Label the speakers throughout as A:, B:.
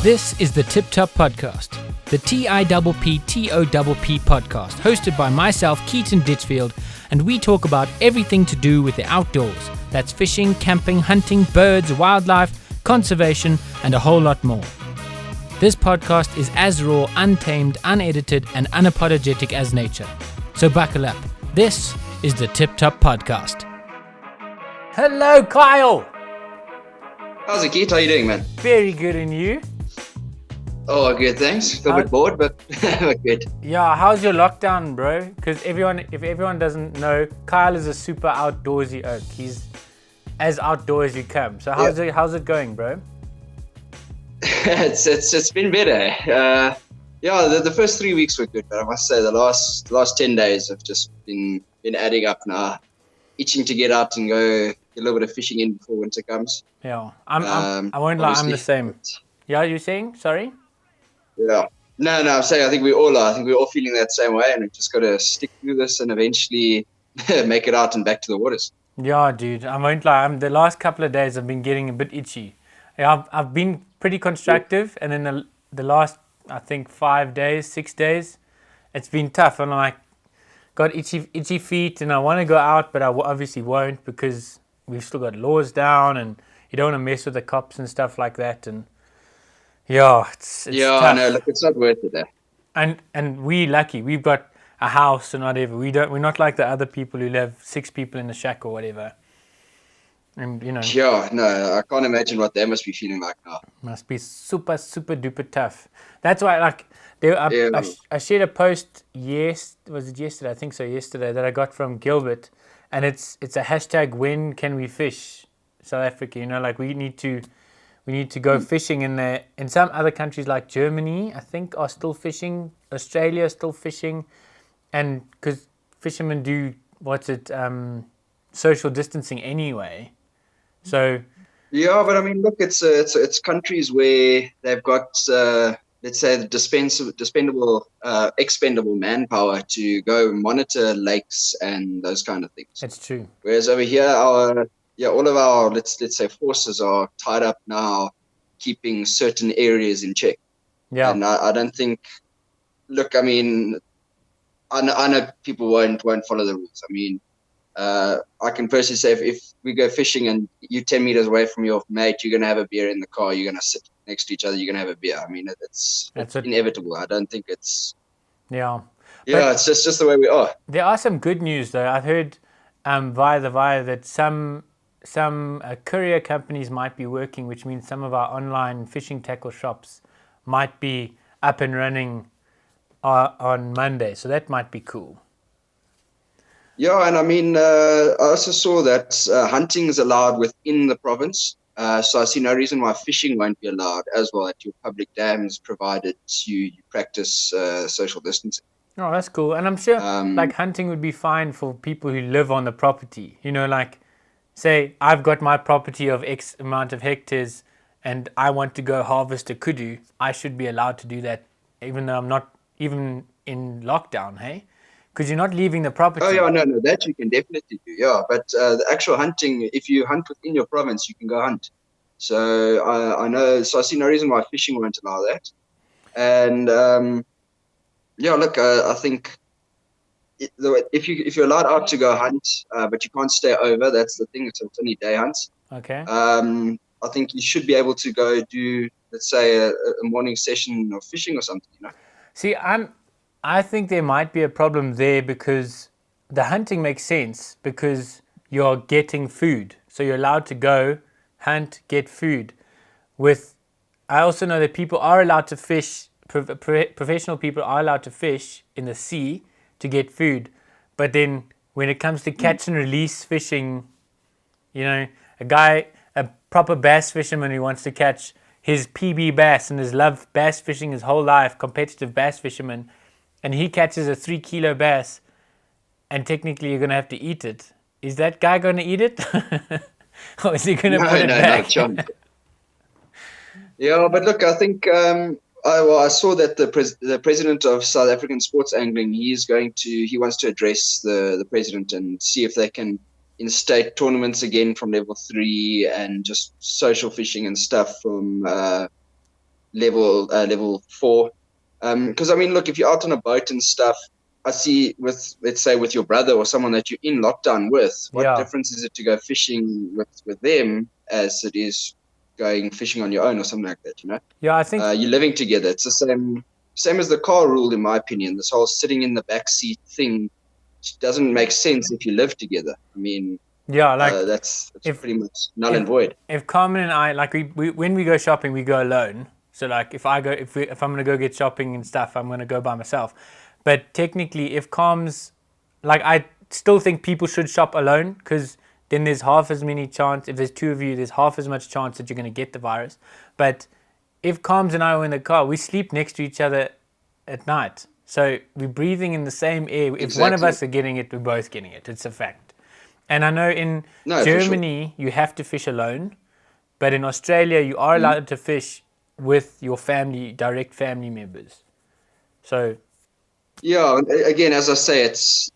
A: This is the Tip Top Podcast, the TIPPTOPP podcast, hosted by myself, Keaton Ditchfield, and we talk about everything to do with the outdoors. That's fishing, camping, hunting, birds, wildlife, conservation, and a whole lot more. This podcast is as raw, untamed, unedited, and unapologetic as nature. So buckle up. This is the Tip Top Podcast. Hello, Kyle!
B: How's it, Keith? How you doing, man?
A: Very good, and you?
B: Oh, good, thanks. Still a bit bored, but good.
A: Yeah, how's your lockdown, bro? Because if everyone doesn't know, Kyle is a super outdoorsy oak. He's as outdoors as you come. So how's it going, bro?
B: It's been better. The first 3 weeks were good, but I must say the last 10 days have just been adding up now. Itching to get out and go get a little bit of fishing in before winter comes.
A: Yeah, I won't lie, I'm the same. Yeah, you saying? Sorry?
B: Yeah. No, I'm saying I think we all are. I think we're all feeling that same way, and we've just got to stick through this and eventually make it out and back to the waters.
A: Yeah, dude, I won't lie. The last couple of days I've been getting a bit itchy. Yeah, I've been pretty constructive, and then the last, I think, 6 days, it's been tough. And I'm like, got itchy feet, and I want to go out, but I obviously won't because we've still got laws down, and you don't want to mess with the cops and stuff like that. And yeah, it's tough.
B: I know. Look, it's not worth it.
A: And we're lucky. We've got a house and whatever. We're not like the other people who live 6 people in a shack or whatever. And you know.
B: Yeah, no, I can't imagine what they must be feeling like now.
A: Must be super, super duper tough. That's why, like, I shared a post. Was it yesterday? I think so. Yesterday, that I got from Gilbert, and it's a hashtag. When can we fish South Africa? You know, like we need to go fishing in some other countries like Germany, I think, are still fishing. Australia is still fishing, and because fishermen do social distancing anyway. So
B: yeah, but I mean, look, it's countries where they've got let's say the expendable manpower to go monitor lakes and those kind of things.
A: It's true.
B: Whereas over here, all of our let's say forces are tied up now, keeping certain areas in check. Yeah, and I don't think. Look, I mean, I know people won't follow the rules. I mean, I can personally say if we go fishing and you're 10 meters away from your mate, you're going to have a beer in the car, you're going to sit next to each other, you're going to have a beer. I mean, it's inevitable. I don't think it's...
A: Yeah.
B: Yeah, it's just the way we are.
A: There are some good news, though. I've heard via the wire that some courier companies might be working, which means some of our online fishing tackle shops might be up and running on Monday. So that might be cool.
B: Yeah, and I mean, I also saw that hunting is allowed within the province. So I see no reason why fishing won't be allowed as well at your public dams, provided you practice social distancing.
A: Oh, that's cool. And I'm sure like hunting would be fine for people who live on the property. You know, like say I've got my property of X amount of hectares and I want to go harvest a kudu. I should be allowed to do that even though I'm not even in lockdown, hey? Because you're not leaving the property.
B: Oh, yeah, no, that you can definitely do, yeah. But the actual hunting, if you hunt within your province, you can go hunt. So I know, so I see no reason why fishing won't allow that. And, look, I think if you're allowed out to go hunt, but you can't stay over, that's the thing, it's only day hunts.
A: Okay.
B: I think you should be able to go do, let's say, a morning session of fishing or something, you know?
A: See, I think there might be a problem there because the hunting makes sense because you're getting food. So you're allowed to go hunt, get food. I also know that people are allowed to fish, professional people are allowed to fish in the sea to get food. But then when it comes to catch and release fishing, you know, a proper bass fisherman who wants to catch his PB bass and has loved bass fishing his whole life, competitive bass fisherman, and he catches a 3 kilo bass, and technically you're going to have to eat it. Is that guy going to eat it? Or is he going to put it back?
B: No, yeah, but look, I think I saw that the president of South African Sports Angling, he wants to address the president and see if they can instate tournaments again from level 3 and just social fishing and stuff from level 4. Because I mean, look, if you're out on a boat and stuff, I see let's say with your brother or someone that you're in lockdown with, what difference is it to go fishing with them as it is going fishing on your own or something like that, you know?
A: Yeah, I think
B: you're living together. It's the same as the car rule, in my opinion. This whole sitting in the back seat thing doesn't make sense if you live togetger. I mean, that's pretty much null and void.
A: If Carmen and I, like, we when we go shopping, we go alone. So like, if I'm gonna go get shopping and stuff, I'm gonna go by myself. But technically, if Carm's, like, I still think people should shop alone, because then there's half as many chance. If there's two of you, there's half as much chance that you're gonna get the virus. But if Carms and I were in the car, we sleep next to each other at night. So we're breathing in the same air. If one of us are getting it, we're both getting it. It's a fact. And I know in Germany, you have to fish alone. But in Australia, you are allowed to fish with your family, direct family members. So...
B: Yeah, again, as I say, it's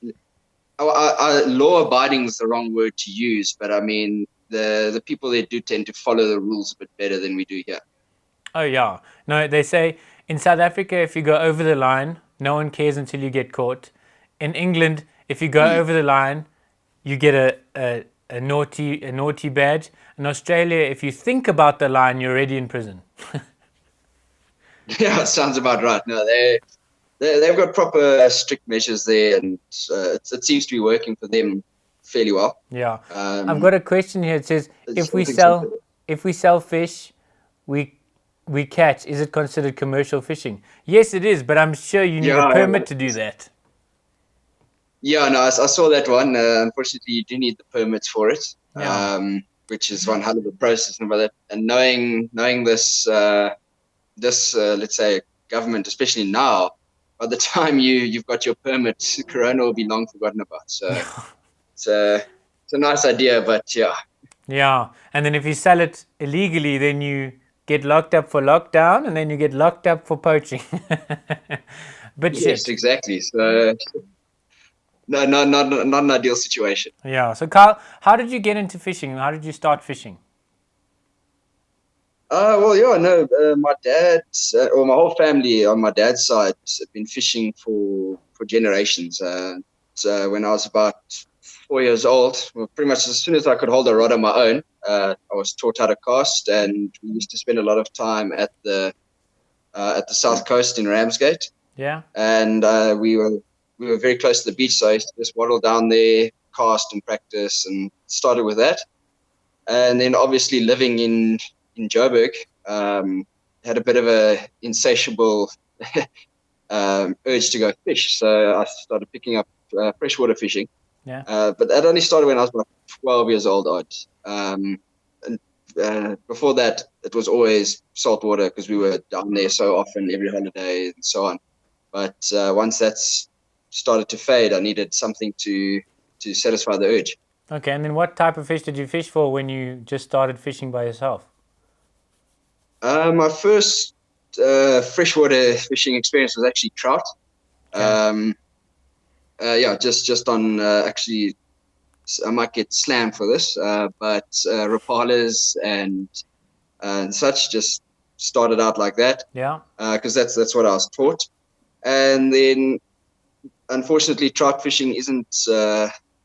B: law-abiding is the wrong word to use. But I mean, the people there do tend to follow the rules a bit better than we do here.
A: Oh, yeah. No, they say in South Africa, if you go over the line, no one cares until you get caught. In England, if you go over the line, you get a naughty badge. In Australia, if you think about the line, you're already in prison.
B: Yeah, it sounds about right. No, they've got proper strict measures there, and it seems to be working for them fairly well.
A: Yeah. I've got a question here. It says, if we sell fish, we catch, is it considered commercial fishing? Yes, it is, but I'm sure you need a permit to do that.
B: Yeah, no, I saw that one. Unfortunately, you do need the permits for it, which is one hell of a process. And knowing this, let's say, government, especially now, by the time you've got your permit, Corona will be long forgotten about. So it's a nice idea, but yeah.
A: Yeah, and then if you sell it illegally, then you get locked up for lockdown, and then you get locked up for poaching. But
B: yes, exactly. So no, not an ideal situation.
A: Yeah. So Kyle, how did you get into fishing? How did you start fishing?
B: Well, yeah, no, my dad, or my whole family on my dad's side have been fishing for generations. So when I was about 4 years old, well, pretty much as soon as I could hold a rod on my own, I was taught how to cast, and we used to spend a lot of time at the south coast in Ramsgate.
A: Yeah.
B: And we were very close to the beach, so I used to just waddle down there, cast and practice, and started with that. And then obviously living in Joburg, had a bit of a insatiable urge to go fish. So I started picking up freshwater fishing.
A: Yeah.
B: But that only started when I was about 12 years old. And before that, it was always saltwater because we were down there so often, every holiday and so on. But once that's started to fade, I needed something to satisfy the urge.
A: Okay, and then what type of fish did you fish for when you just started fishing by yourself?
B: My first freshwater fishing experience was actually trout. Okay. Just on actually, I might get slammed for this, but rapalas and such, just started out like that.
A: Yeah.
B: Because that's what I was taught, and then unfortunately, trout fishing isn't.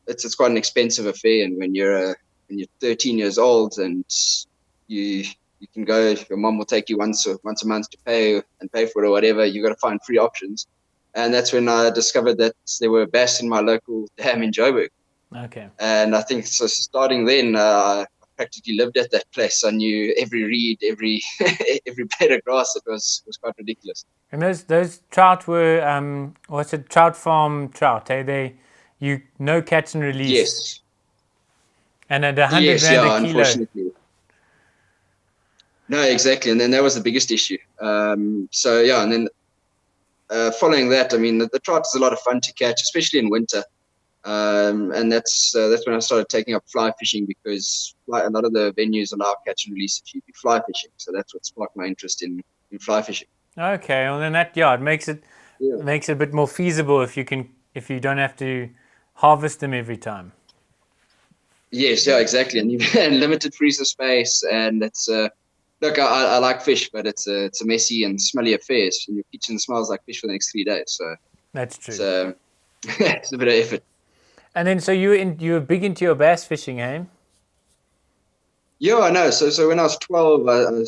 B: It's quite an expensive affair, and when you're 13 years old and you can go, your mom will take you once a month to pay for it or whatever. You got to find free options, and that's when I discovered that there were bass in my local dam in Joburg.
A: Okay.
B: And I think so. Starting then, I practically lived at that place. I knew every reed, every blade of grass. It was quite ridiculous.
A: And those trout were what's it? Trout farm trout. No catch and release.
B: Yes.
A: And at 100 rand a kilo.
B: Unfortunately. No, exactly. And then that was the biggest issue. And then following that, I mean, the trout is a lot of fun to catch, especially in winter. And that's when I started taking up fly fishing, because a lot of the venues allow catch and release if you do fly fishing. So that's what sparked my interest in fly fishing.
A: Okay, well then it makes it a bit more feasible if you don't have to harvest them every time.
B: Yes, yeah, exactly, and limited freezer space, and it's Look, I like fish, but it's a messy and smelly affair. So your kitchen smells like fish for the next 3 days. So
A: That's true.
B: It's a bit of effort.
A: And then, so you were big into your bass fishing, eh?
B: Yeah, I know. So when I was 12, I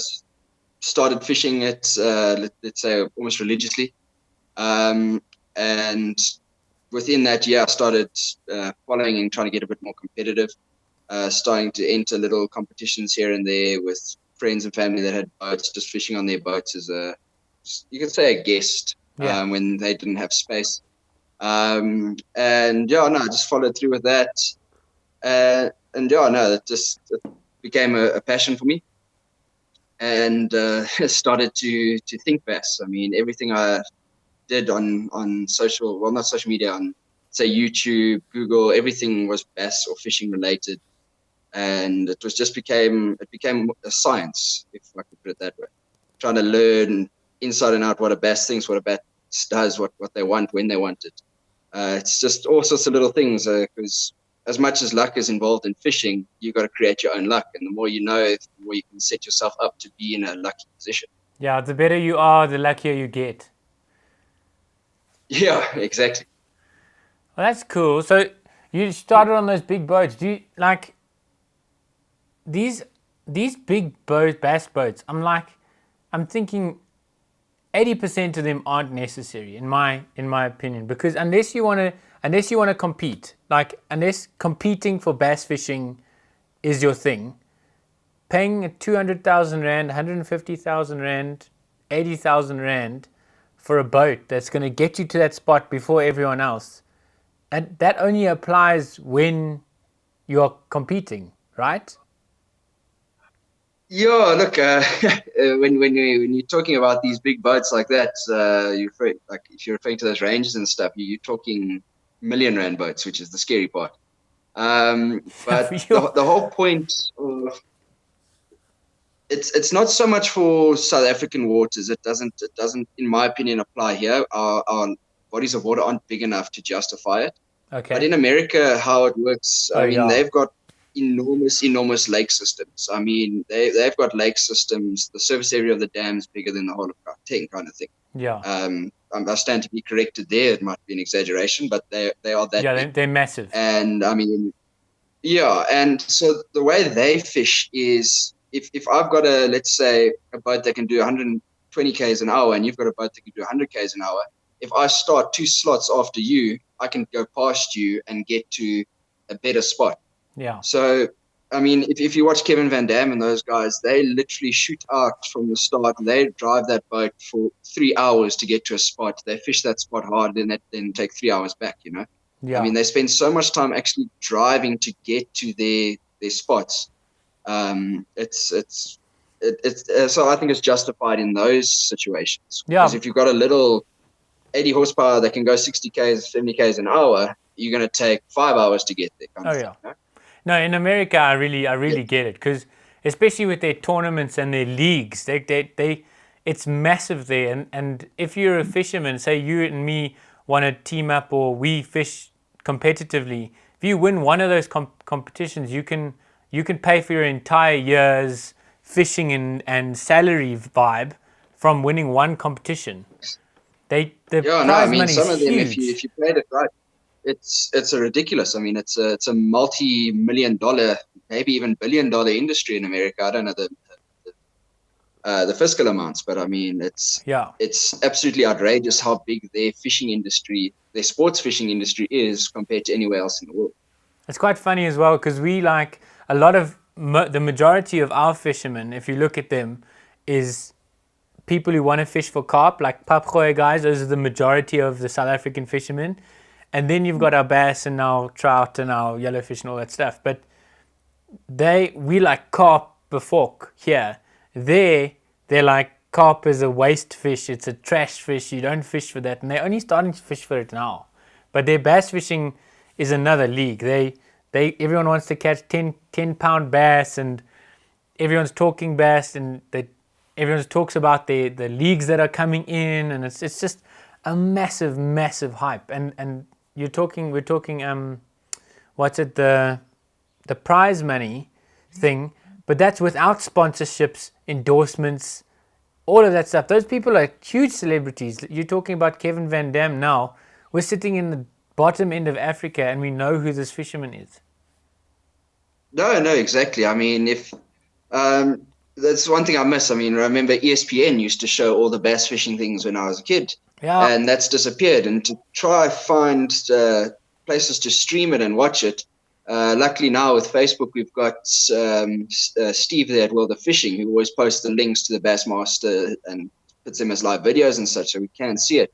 B: started fishing it, let's say, almost religiously. And within that year, I started following and trying to get a bit more competitive, starting to enter little competitions here and there with friends and family that had boats, just fishing on their boats as you could say a guest, when they didn't have space. And yeah, no, I just followed through with that. And yeah, no, it became a passion for me. And started to think bass. I mean, everything I did on social, well, not social media, on say YouTube, Google, everything was bass or fishing related, and it became a science, if I could put it that way. Trying to learn inside and out what a bass thinks, what a bass does, what they want, when they want it. It's just all sorts of little things, because as much as luck is involved in fishing, you've got to create your own luck. And the more you know, the more you can set yourself up to be in a lucky position.
A: Yeah, the better you are, the luckier you get.
B: Yeah, exactly.
A: Well, that's cool. So you started on those big boats. Do you like these big bass boats? I'm thinking 80% of them aren't necessary in my opinion, because unless you want to compete, like unless competing for bass fishing is your thing, paying 200,000 rand, 150,000 rand, 80,000 rand for a boat that's going to get you to that spot before everyone else, and that only applies when you're competing, right?
B: Yeah, look, when you're talking about these big boats like that, if you're referring to those ranges and stuff, you're talking million rand boats, which is the scary part. But the whole point of it's not so much for South African waters. It doesn't, in my opinion, apply here. Our bodies of water aren't big enough to justify it.
A: Okay.
B: But in America, how it works, they've got enormous lake systems. I mean, they've got lake systems. The surface area of the dam is bigger than the whole of Gauteng, kind of thing.
A: Yeah.
B: I stand to be corrected there. It might be an exaggeration, but they are that.
A: Yeah,
B: big.
A: they're massive.
B: And I mean, yeah. And so the way they fish is, if I've got let's say a boat that can do 120 k's an hour, and you've got a boat that can do 100 k's an hour, if I start 2 slots after you, I can go past you and get to a better spot.
A: Yeah.
B: So, I mean, if you watch Kevin Van Dam and those guys, they literally shoot out from the start. They drive that boat for 3 hours to get to a spot. They fish that spot hard, then take 3 hours back, you know? Yeah. I mean, they spend so much time actually driving to get to their spots. So I think it's justified in those situations. Yeah. Because if you've got a little 80 horsepower that can go 60 k's, 70 k's an hour, you're going to take 5 hours to get there. Kind of thing, you know?
A: No, in America, I really get it, because especially with their tournaments and their leagues, it's massive there. And if you're a fisherman, say you and me want to team up or we fish competitively, if you win one of those competitions, you can pay for your entire year's fishing and salary vibe from winning one competition. Prize money
B: some
A: is
B: of them,
A: huge.
B: if you played it right, it's a ridiculous. I mean, it's a multi-million-dollar, maybe even billion-dollar industry in America. I don't know the fiscal amounts, but I mean, it's absolutely outrageous how big their fishing industry, their sports fishing industry, is compared to anywhere else in the world.
A: It's quite funny as well, because we like a lot of the majority of our fishermen, if you look at them, is people who want to fish for carp, like papgoeie guys. Those are the majority of the South African fishermen. And then you've got our bass and our trout and our yellowfish and all that stuff. But we like carp before here. They're like carp is a waste fish. It's a trash fish. You don't fish for that. And they're only starting to fish for it now. But their bass fishing is another league. Everyone wants to catch 10-pound bass, and everyone's talking bass, and everyone talks about the leagues that are coming in, and it's just a massive hype. And we're talking what's it, the prize money thing But that's without sponsorships, endorsements, all of that stuff. Those people are huge celebrities. You're talking about Kevin Van Dam now. We're sitting in the bottom end of Africa and we know who this fisherman is.
B: No, exactly. I mean, if that's one thing I miss. I mean, remember ESPN used to show all the bass fishing things when I was a kid, and that's disappeared. And to try find places to stream it and watch it. Luckily now with Facebook, we've got Steve there at World of Fishing, who always posts the links to the Bassmaster and puts them as live videos and such, so we can see it.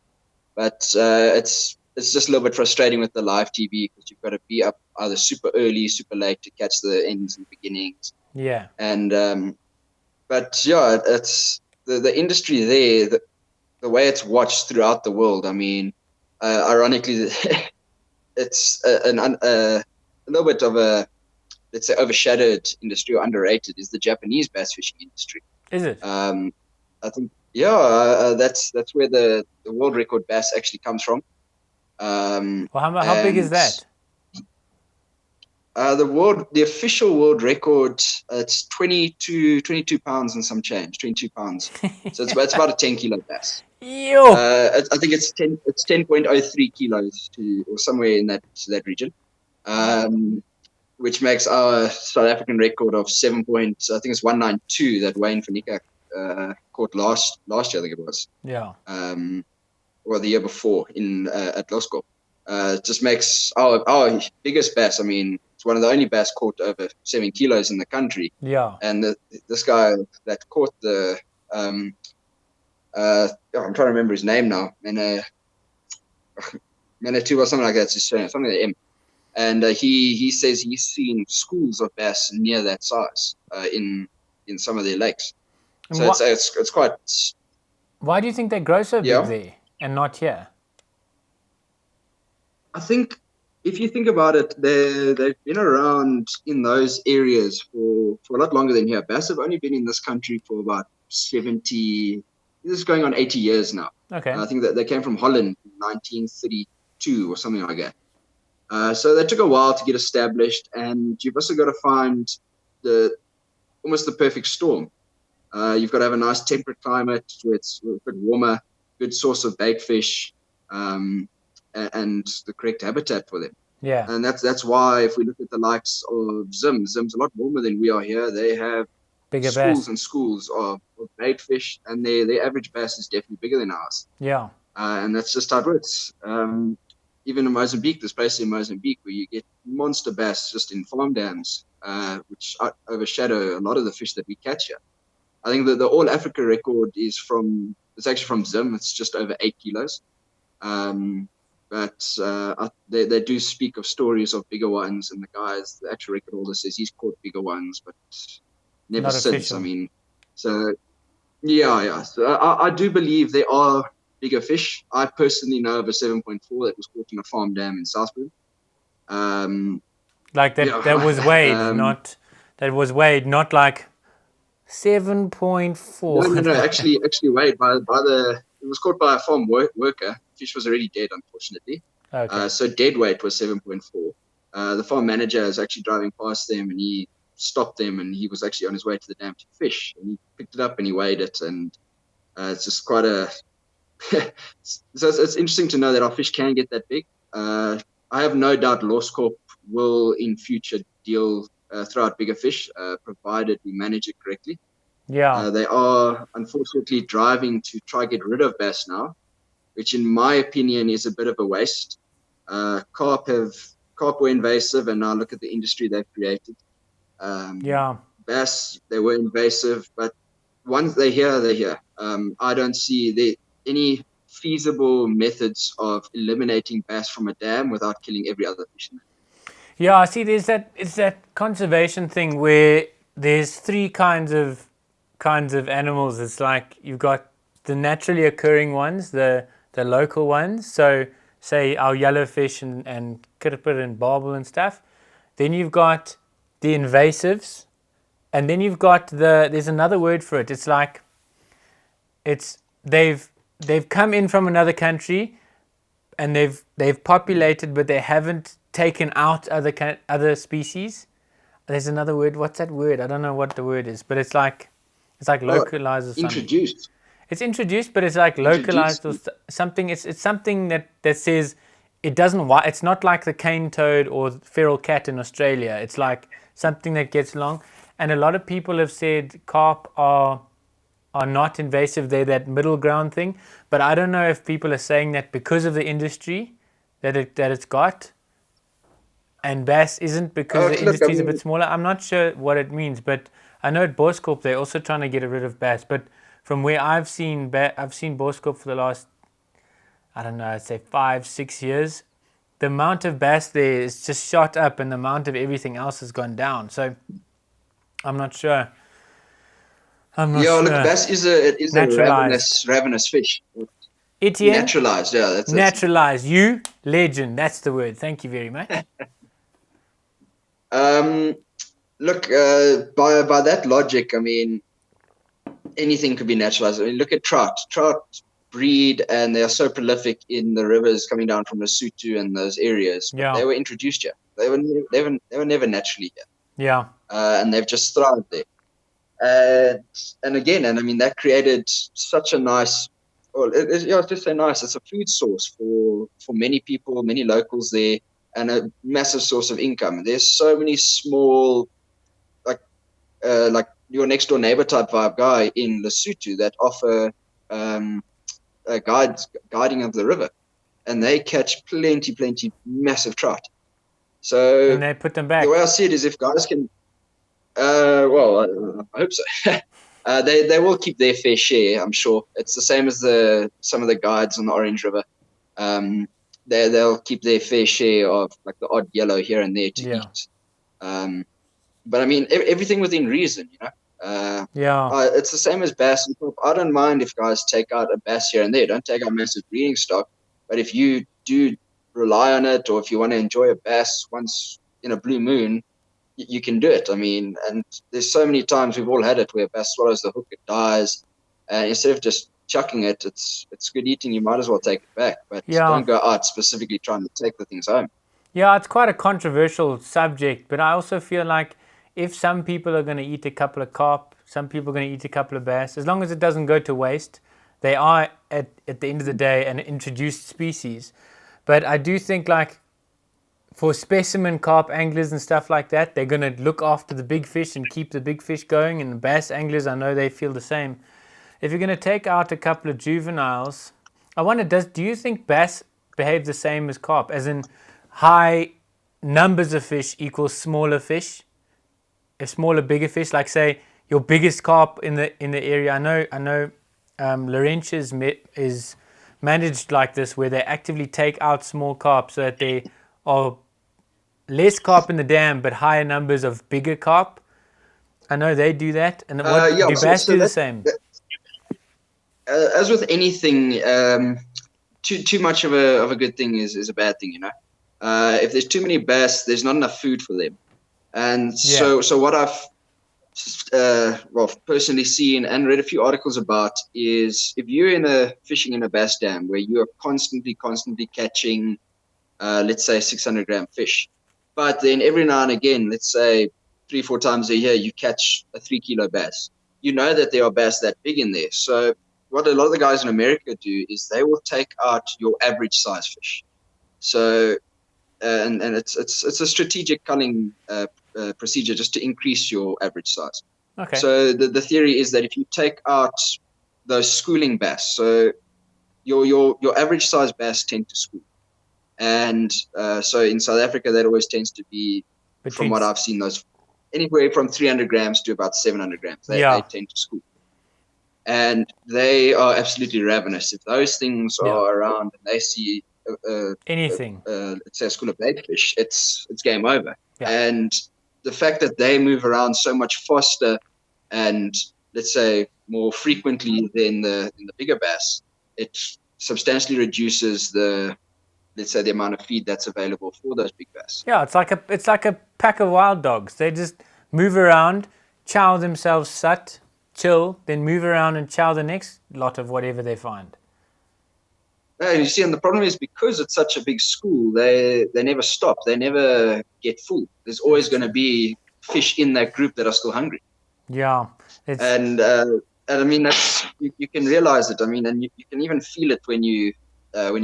B: But it's just a little bit frustrating with the live TV because you've got to be up either super early, super late to catch the ends and beginnings.
A: Yeah.
B: And but yeah, it's the industry there, the way it's watched throughout the world. I mean, ironically, it's a little bit of a, let's say, overshadowed industry or underrated is the Japanese bass fishing industry.
A: Is it?
B: I think, yeah, that's where the world record bass actually comes from.
A: Well, how big is that?
B: The official world record, it's 22 pounds and some change, 22 pounds. So it's about a 10 kilo bass.
A: Yo.
B: I think it's 10.03 kilos or somewhere in that region. Which makes our South African record of 192 that Wayne Fanica caught last year, I think it was.
A: Yeah.
B: Or the year before at Losco. Just makes our biggest bass. I mean, it's one of the only bass caught over 7 kilos in the country.
A: Yeah.
B: And this guy that caught the I'm trying to remember his name now. Manatu or something like that. Something like M. And he says he's seen schools of bass near that size in some of their lakes. So it's quite.
A: Why do you think they grow so big there and not here?
B: I think if you think about it, they've been around in those areas for a lot longer than here. Bass have only been in this country for about 70. This is going on 80 years now.
A: Okay.
B: I think that they came from Holland in 1932 or something like that. So that took a while to get established, and you've also got to find almost the perfect storm. You've got to have a nice temperate climate where it's a bit warmer, good source of bait fish, and the correct habitat for them.
A: Yeah.
B: And that's why if we look at the likes of Zim's a lot warmer than we are here. They have
A: bigger
B: schools
A: bass.
B: And schools of bait fish, and their average bass is definitely bigger than ours.
A: Yeah.
B: And that's just how it works. Even in Mozambique, this place in Mozambique where you get monster bass just in farm dams, which overshadow a lot of the fish that we catch here. I think that the All Africa record it's actually from Zim. It's just over 8 kilos. But they do speak of stories of bigger ones, and the actual record holder says he's caught bigger ones, but never
A: Not
B: since.
A: official.
B: I mean, so yeah. So I do believe there are bigger fish. I personally know of a 7.4 that was caught in a farm dam in Southwood.
A: Like that.
B: Yeah.
A: That was weighed, not like 7.4.
B: No. Actually weighed by the. It was caught by a farm worker. Fish was already dead, unfortunately.
A: Okay.
B: So dead weight was 7.4. The farm manager was actually driving past them, and he stopped them, and he was actually on his way to the dam to fish, and he picked it up and he weighed it, and it's just quite a. So it's interesting to know that our fish can get that big. I have no doubt Loscorp will in future throw out bigger fish, provided we manage it correctly.
A: Yeah.
B: They are unfortunately driving to try get rid of bass now, which in my opinion is a bit of a waste. Carp were invasive, and now look at the industry they've created. Bass, they were invasive, but once they're here. I don't see any feasible methods of eliminating bass from a dam without killing every other fish in it.
A: Yeah, see, it's that conservation thing where there's three kinds of animals. It's like you've got the naturally occurring ones, the local ones. So say our yellowfish and kirper and barbel and stuff. Then you've got the invasives, and then you've got there's another word for it. It's like they've come in from another country, and they've populated, but they haven't taken out other species. there's another word. What's that word? I don't know what the word is, but it's like localized or something.
B: Introduced.
A: It's introduced, but it's like localized or something. It's something that says it doesn't. It's not like the cane toad or feral cat in Australia. It's like something that gets long. And a lot of people have said carp are not invasive. They're that middle ground thing. But I don't know if people are saying that because of the industry that it's got, and bass isn't because the industry is a bit smaller. I'm not sure what it means, but I know at Borscorp they're also trying to get rid of bass. But from where I've seen Borscorp for the last, I don't know, I'd say 5-6 years, the amount of bass there is just shot up, and the amount of everything else has gone down. So I'm not sure.
B: Look, bass is a ravenous fish.
A: Etienne?
B: Naturalized, yeah.
A: That's naturalized. You legend. That's the word. Thank you very much.
B: Look, by that logic, I mean, anything could be naturalized. I mean, look at trout. Trout breed, and they are so prolific in the rivers coming down from Lesotho and those areas. But they were introduced here. They were never naturally here.
A: Yeah.
B: And they've just thrived there. And I mean, that created such a nice. Well, it's just so nice. It's a food source for many people, many locals there, and a massive source of income. There's so many small, like your next door neighbor type vibe guy in Lesotho that offer guiding of the river, and they catch plenty massive trout. So
A: and they put them back.
B: The way I see it is, if guys can, well, I hope so. They will keep their fair share, I'm sure. It's the same as some of the guides on the Orange River. They'll keep their fair share of like the odd yellow here and there to eat. But I mean, everything within reason, you know. It's the same as bass and carp. I don't mind if guys take out a bass here and there. Don't take out massive breeding stock. But if you do rely on it, or if you want to enjoy a bass once in a blue moon, you can do it. I mean, and there's so many times we've all had it where a bass swallows the hook, it dies, and instead of just chucking it, it's good eating. You might as well take it back, but don't go out specifically trying to take the things home.
A: Yeah, it's quite a controversial subject, but I also feel like if some people are going to eat a couple of carp, some people are going to eat a couple of bass, as long as it doesn't go to waste, they are at the end of the day an introduced species. But I do think like for specimen carp anglers and stuff like that, they're going to look after the big fish and keep the big fish going. And bass anglers, I know they feel the same. If you're going to take out a couple of juveniles, I wonder, do you think bass behave the same as carp? As in high numbers of fish equals smaller fish? If smaller, bigger fish, like say your biggest carp in the area. I know Laurentius is managed like this, where they actively take out small carp so that they are less carp in the dam, but higher numbers of bigger carp. I know they do that, and do bass do the same?
B: As with anything, too much of a good thing is a bad thing, you know. If there's too many bass, there's not enough food for them, and so what I've personally seen and read a few articles about is if you're fishing in a bass dam where you are constantly catching, let's say 600 gram fish, but then every now and again, let's say 3-4 times a year, you catch a 3 kilo bass. You know that there are bass that big in there. So what a lot of the guys in America do is they will take out your average size fish. So and it's a strategic culling procedure just to increase your average size.
A: Okay.
B: So the theory is that if you take out those schooling bass, so your average size bass tend to school. And so in South Africa, that always tends to be, from what I've seen, those anywhere from 300 grams to about 700 grams. They tend to school. And they are absolutely ravenous. If those things are around and they see
A: anything,
B: let's say a school of baitfish, it's game over.
A: Yeah.
B: And the fact that they move around so much faster and, let's say, more frequently than the bigger bass, it substantially reduces the amount of feed that's available for those big bass.
A: Yeah, it's like a pack of wild dogs. They just move around, chow themselves chill, then move around and chow the next lot of whatever they find.
B: You see, and the problem is because it's such a big school, they never stop. They never get full. There's always going to be fish in that group that are still hungry.
A: Yeah.
B: And I mean, that's you can realize it. I mean, and you can even feel it when you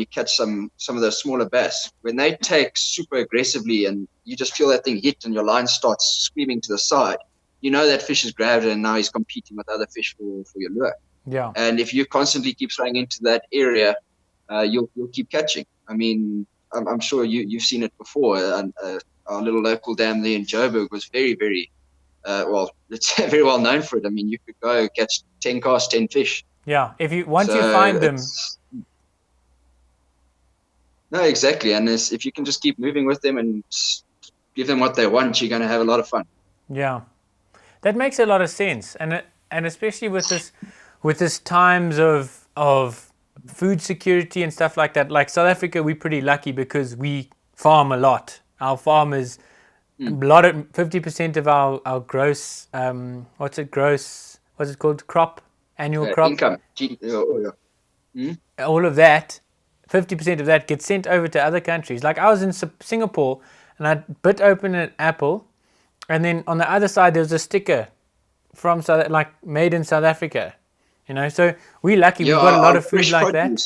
B: catch some of those smaller bass. When they take super aggressively and you just feel that thing hit and your line starts screaming to the side, you know that fish has grabbed it and now he's competing with other fish for your lure.
A: Yeah.
B: And if you constantly keep throwing into that area, you'll keep catching. I mean, I'm sure you've seen it before. Our little local dam there in Joburg was very, very well, it's very well known for it. I mean, you could go catch 10 casts, 10 fish.
A: Yeah, once you find them.
B: No, exactly. And if you can just keep moving with them and give them what they want, you're going to have a lot of fun.
A: Yeah, that makes a lot of sense, and especially with this times of food security and stuff like that. Like South Africa, we're pretty lucky because we farm a lot. Our farm is a lot of 50% of our gross what's it called, crop, annual crop
B: income.
A: All of that, 50% of that gets sent over to other countries. Like I was in Singapore and I bit open an apple, and then on the other side there was a sticker from made in South Africa. So we're lucky. We've got a lot of food like that.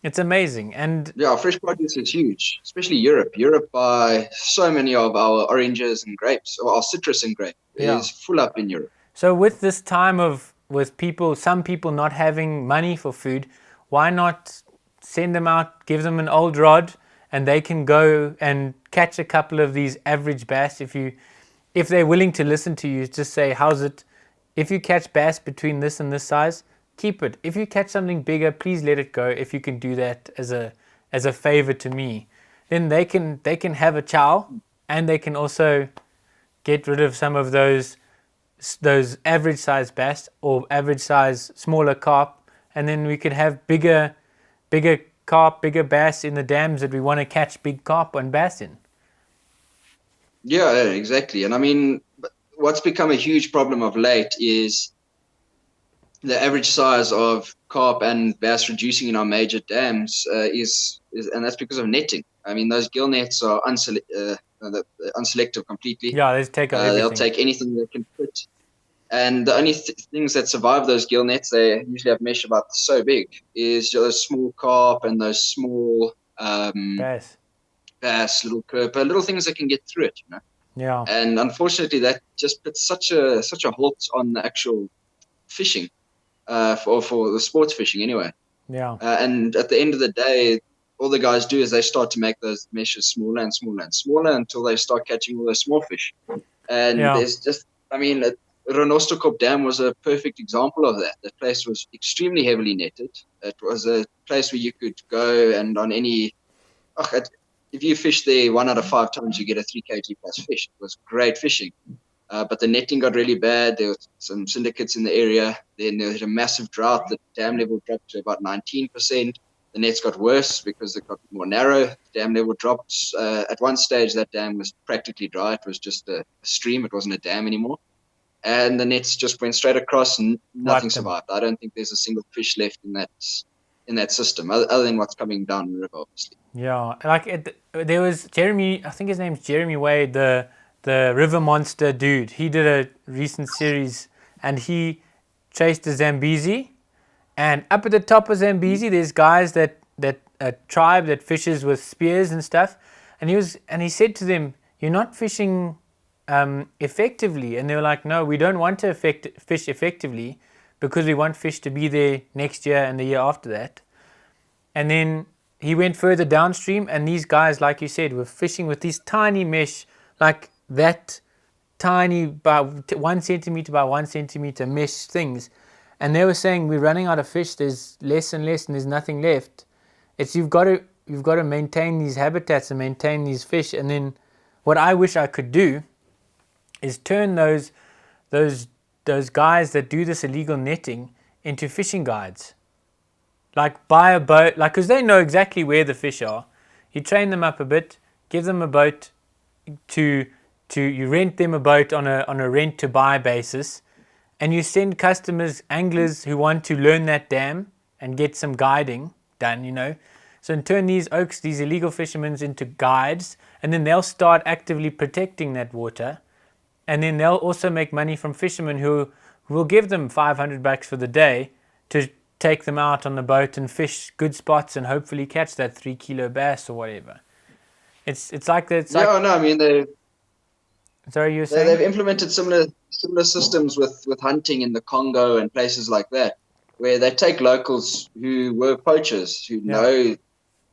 A: It's amazing. And
B: yeah, fresh produce is huge, especially Europe. Europe buy so many of our oranges and grapes, or our citrus and grape is full up in Europe.
A: So with this time with some people not having money for food, why not send them out, give them an old rod, and they can go and catch a couple of these average bass. If they're willing to listen to you, just say, how's it? If you catch bass between this and this size, keep it. If you catch something bigger, please let it go. If you can do that as a favor to me, then they can have a chow, and they can also get rid of some of those average size bass or average size smaller carp, and then we could have bigger carp, bigger bass in the dams that we want to catch big carp and bass in.
B: Yeah, exactly. And I mean, what's become a huge problem of late is the average size of carp and bass reducing in our major dams and that's because of netting. I mean, those gill nets are unselective completely.
A: Yeah, they'll
B: take anything they can fit. And the only things that survive those gill nets, they usually have mesh about so big, is those small carp and those small bass, little kerper, little things that can get through it,
A: Yeah.
B: And unfortunately, that just puts such a halt on the actual fishing, for the sports fishing anyway.
A: Yeah.
B: And at the end of the day, all the guys do is they start to make those meshes smaller and smaller and smaller until they start catching all those small fish. And there's just, I mean, Renosterkop Dam was a perfect example of that. The place was extremely heavily netted. It was a place where you could go and on any, if you fish there 1 out of 5 times, you get a 3 kg plus fish. It was great fishing. But the netting got really bad. There were some syndicates in the area. Then there was a massive drought. The dam level dropped to about 19%. The nets got worse because it got more narrow. The dam level dropped. At one stage, that dam was practically dry. It was just a stream. It wasn't a dam anymore. And the nets just went straight across and nothing survived. I don't think there's a single fish left in that system, other than what's coming down the river, obviously.
A: Yeah, there was Jeremy, I think his name's Jeremy Wade, the river monster dude. He did a recent series, and he chased the Zambezi. And up at the top of Zambezi, there's guys that a tribe that fishes with spears and stuff. And he said to them, "You're not fishing effectively." And they were like, "No, we don't want to fish effectively because we want fish to be there next year and the year after that." And then he went further downstream, and these guys, like you said, were fishing with these tiny mesh, like that tiny, about 1 centimeter by 1 centimeter mesh things. And they were saying, "We're running out of fish. There's less and less, and there's nothing left." It's you've got to maintain these habitats and maintain these fish. And then what I wish I could do is turn those guys that do this illegal netting into fishing guides. Like buy a boat, because they know exactly where the fish are. You train them up a bit, give them a boat you rent them a boat on a rent to buy basis, and you send customers, anglers who want to learn that dam and get some guiding done, So in turn these illegal fishermen into guides, and then they'll start actively protecting that water. and then they'll also make money from fishermen who will give them $500 for the day to take them out on the boat and fish good spots and hopefully catch that 3 kilo bass or whatever. It's like that.
B: Yeah, no, I mean
A: Sorry, you were saying?
B: they've implemented similar systems with hunting in the Congo and places like that, where they take locals who were poachers, who know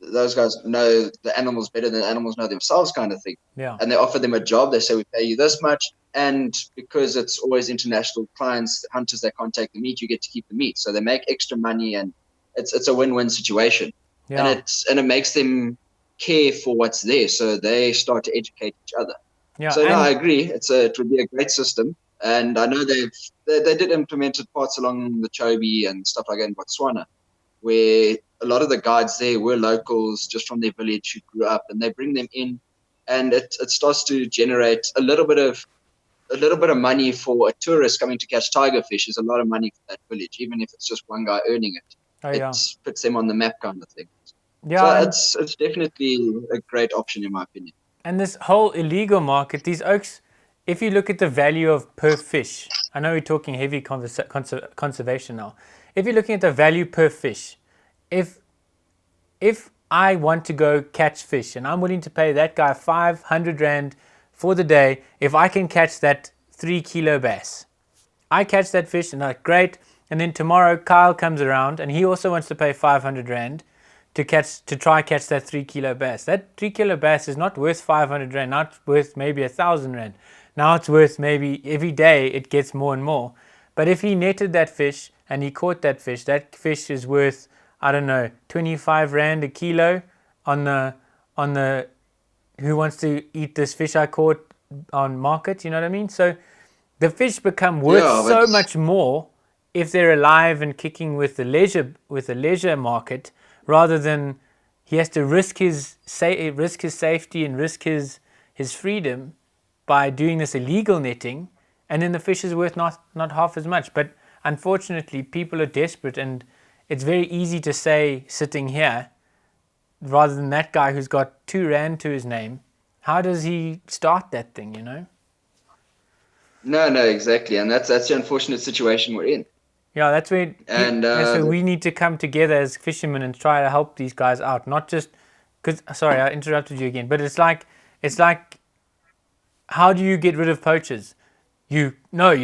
B: those guys know the animals better than the animals know themselves, kind of thing.
A: Yeah.
B: And they offer them a job. They say, we pay you this much. And because it's always international clients, hunters, they can't take the meat, you get to keep the meat. So they make extra money, and it's a win-win situation.
A: Yeah.
B: And it makes them care for what's there. So they start to educate each other.
A: Yeah.
B: So no, I agree. It would be a great system. And I know they did implement it parts along the Chobe and stuff like that in Botswana, where a lot of the guides there were locals just from their village who grew up, and they bring them in, and it starts to generate a little bit of money for a tourist coming to catch tiger fish. Is a lot of money for that village, even if it's just one guy earning it. It puts them on the map, kind of thing. Yeah, so it's definitely a great option in my opinion.
A: And this whole illegal market, these oaks, if you look at the value of per fish, I know we're talking heavy conservation now. If you're looking at the value per fish, if I want to go catch fish and I'm willing to pay that guy 500 Rand for the day, if I can catch that 3 kilo bass, I catch that fish and like, great. And then tomorrow Kyle comes around and he also wants to pay 500 Rand to try catch that 3 kilo bass. That 3 kilo bass is not worth 500 Rand, not worth maybe 1,000 Rand. Now it's worth maybe every day it gets more and more. But if he netted that fish and he caught that fish is worth, I don't know, 25 Rand a kilo on the who wants to eat this fish I caught on market, you know what I mean? So the fish become worth so much more if they're alive and kicking with the leisure market, rather than he has to risk his safety and risk his freedom by doing this illegal netting, and then the fish is worth not half as much. But unfortunately, people are desperate, and it's very easy to say sitting here, rather than that guy who's got 2 Rand to his name, how does he start that thing, you know?
B: No, exactly. And that's the unfortunate situation we're in.
A: Yeah, that's where we need to come together as fishermen and try to help these guys out. Not just because, sorry, I interrupted you again, but it's like, how do you get rid of poachers? You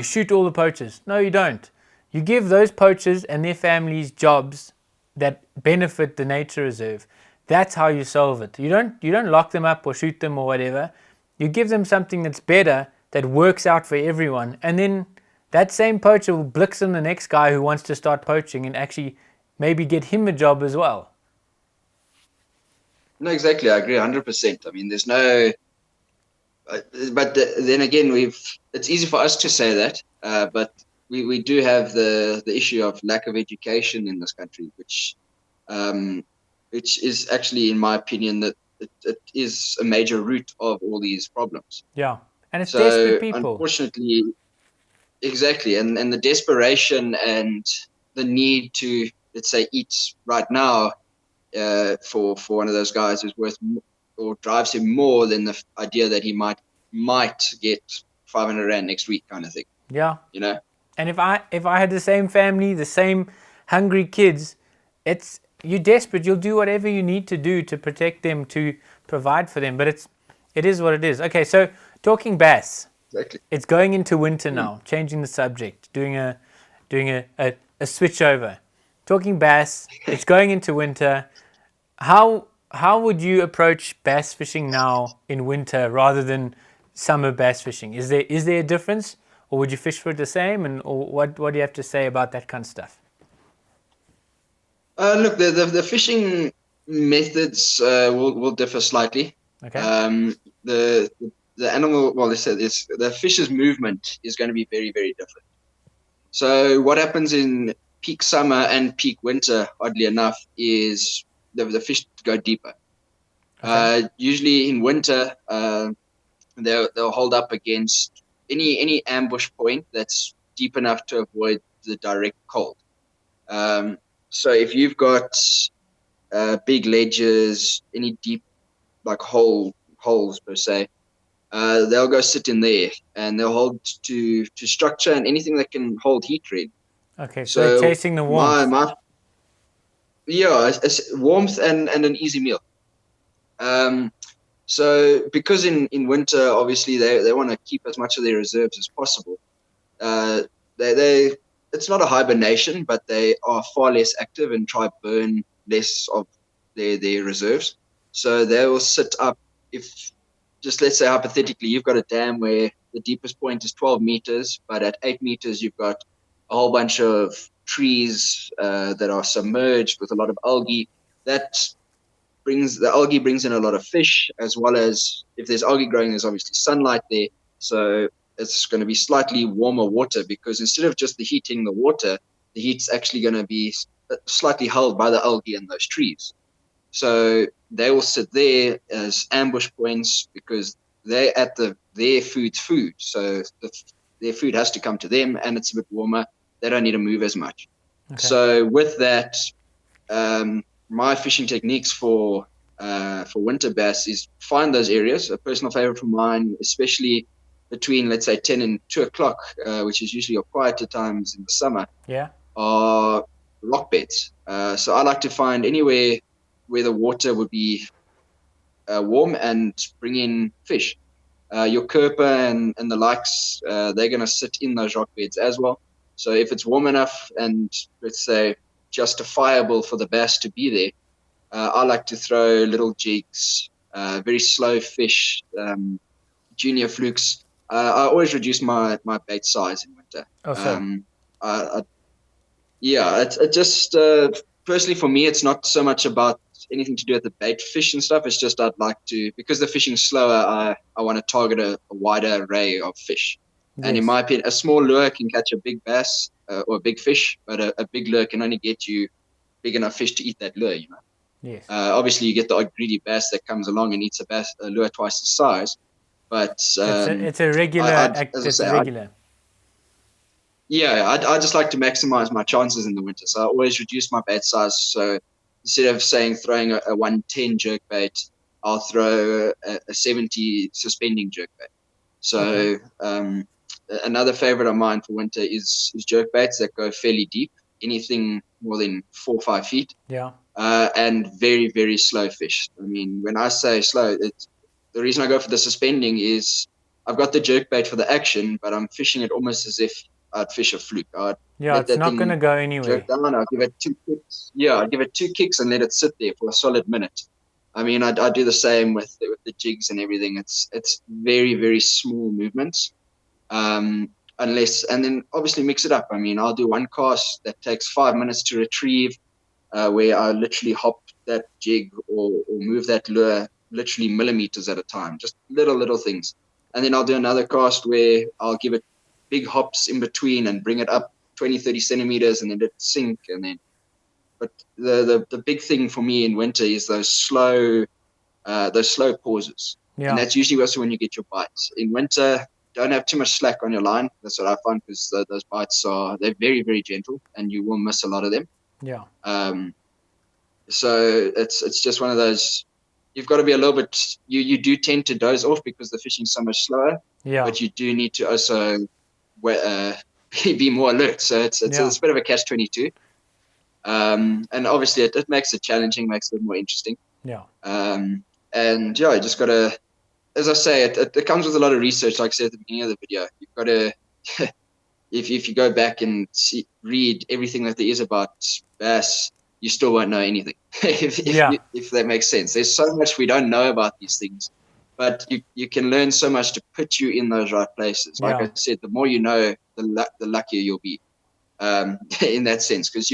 A: shoot all the poachers. No, you don't. You give those poachers and their families jobs that benefit the nature reserve. That's how you solve it. You don't lock them up or shoot them or whatever. You give them something that's better, that works out for everyone, and then that same poacher will blix in the next guy who wants to start poaching and actually maybe get him a job as well.
B: No, exactly. I agree 100%. I mean, there's no... but then again, it's easy for us to say that, but we do have the issue of lack of education in this country, which is actually, in my opinion, that it is a major root of all these problems.
A: Yeah, and it's desperate people.
B: Unfortunately, exactly, and the desperation and the need to, let's say, eat right now for one of those guys is worth or drives him more than the idea that he might get 500 Rand next week, kind of thing.
A: Yeah,
B: you know.
A: And if I had the same family, the same hungry kids, you're desperate. You'll do whatever you need to do to protect them, to provide for them. But it is what it is. Okay, so talking bass.
B: Exactly.
A: It's going into winter now. Changing the subject, doing a switch over. Talking bass. It's going into winter. How would you approach bass fishing now in winter rather than summer bass fishing? Is there a difference, or would you fish for it the same? Or what do you have to say about that kind of stuff?
B: Look, the fishing methods will differ slightly.
A: Okay.
B: The animal, well, they said the fish's movement is going to be very, very different. So what happens in peak summer and peak winter, oddly enough, is the fish go deeper. Okay. Usually in winter, they'll hold up against any ambush point that's deep enough to avoid the direct cold. So if you've got big ledges, any deep like holes per se, they'll go sit in there and they'll hold to structure and anything that can hold heat really.
A: Okay, so they're chasing the warmth.
B: It's warmth and an easy meal. So because in winter, obviously they want to keep as much of their reserves as possible. It's not a hibernation, but they are far less active and try burn less of their reserves. So they will sit up. If just let's say hypothetically, you've got a dam where the deepest point is 12 meters, but at 8 meters you've got a whole bunch of trees that are submerged with a lot of algae. The algae brings in a lot of fish, as well as if there's algae growing, there's obviously sunlight there. So it's going to be slightly warmer water because instead of just the heat hitting the water, the heat's actually going to be slightly held by the algae in those trees. So they will sit there as ambush points because they're at their food's food. So their food has to come to them and it's a bit warmer. They don't need to move as much. Okay. So with that, my fishing techniques for winter bass is find those areas. A personal favorite of mine, especially between, let's say, 10 and 2 o'clock, which is usually your quieter times in the summer, are rock beds. So I like to find anywhere where the water would be warm and bring in fish. Your kerper and the likes, they're going to sit in those rock beds as well. So if it's warm enough and, let's say, justifiable for the bass to be there, I like to throw little jigs, very slow fish, junior flukes. I always reduce my bait size in winter. It just personally for me, it's not so much about anything to do with the bait fish and stuff. It's just I'd like to, because the fishing's slower, I want to target a wider array of fish. Yes. And in my opinion, a small lure can catch a big bass or a big fish, but a big lure can only get you big enough fish to eat that lure, you know.
A: Yes.
B: Obviously, you get the odd greedy bass that comes along and eats a lure twice the size, but
A: it's a regular. I
B: just like to maximize my chances in the winter, so I always reduce my bait size. So instead of throwing a 110 jerk bait, I'll throw a 70 suspending jerk bait. So another favorite of mine for winter is jerk baits that go fairly deep, anything more than 4 or 5 feet.
A: Yeah.
B: And very, very slow fish. I mean, when I say slow, the reason I go for the suspending is I've got the jerk bait for the action, but I'm fishing it almost as if I'd fish a fluke.
A: It's not going to go anywhere.
B: I'll give it 2 kicks. Yeah, I'll give it 2 kicks and let it sit there for a solid minute. I mean, I do the same with the jigs and everything. It's very, very small movements. And then obviously mix it up. I mean, I'll do one cast that takes 5 minutes to retrieve, where I literally hop that jig or move that lure literally millimeters at a time, just little things. And then I'll do another cast where I'll give it big hops in between and bring it up 20, 30 centimeters and then let it sink. But the big thing for me in winter is those slow pauses. Yeah. And that's usually also when you get your bites. In winter, don't have too much slack on your line. That's what I find, because those bites they're very, very gentle and you will miss a lot of them.
A: Yeah.
B: So it's just one of those, you've got to be a little bit, you do tend to doze off because the fishing's so much slower.
A: Yeah.
B: But you do need to also be more alert. So it's a bit of a catch-22. And obviously it makes it challenging, makes it more interesting.
A: Yeah.
B: And you just got to, as I say, it comes with a lot of research. Like I said at the beginning of the video, you've got to, if you go back and read everything that there is about bass, you still won't know anything. if that makes sense. There's so much we don't know about these things, but you can learn so much to put you in those right places. Like I said, the more you know, the luckier you'll be in that sense. Because